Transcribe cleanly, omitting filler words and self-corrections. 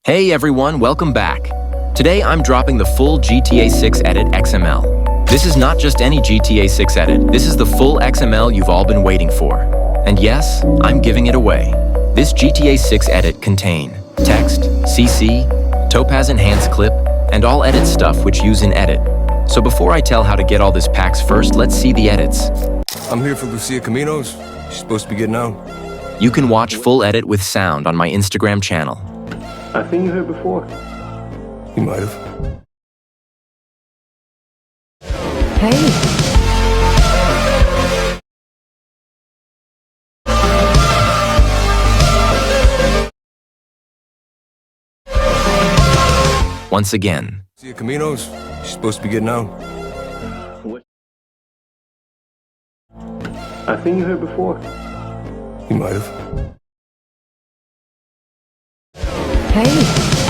Hey everyone, welcome back. Today I'm dropping the full GTA 6 Edit XML. This is not just any GTA 6 edit, this is the full XML you've all been waiting for. And yes, I'm giving it away. This GTA 6 edit contain text, CC, Topaz Enhanced Clip, and all edit stuff which use in edit. So before I tell how to get all this packs first, let's see the edits. I'm here for Lucia Caminos. She's supposed to be getting out. You can watch full edit with sound on my Instagram channel. I think you heard before. You might have. Hey. Once again. Lucia Caminos. She's supposed to be getting out. What? I think you heard before. You might have. Hey.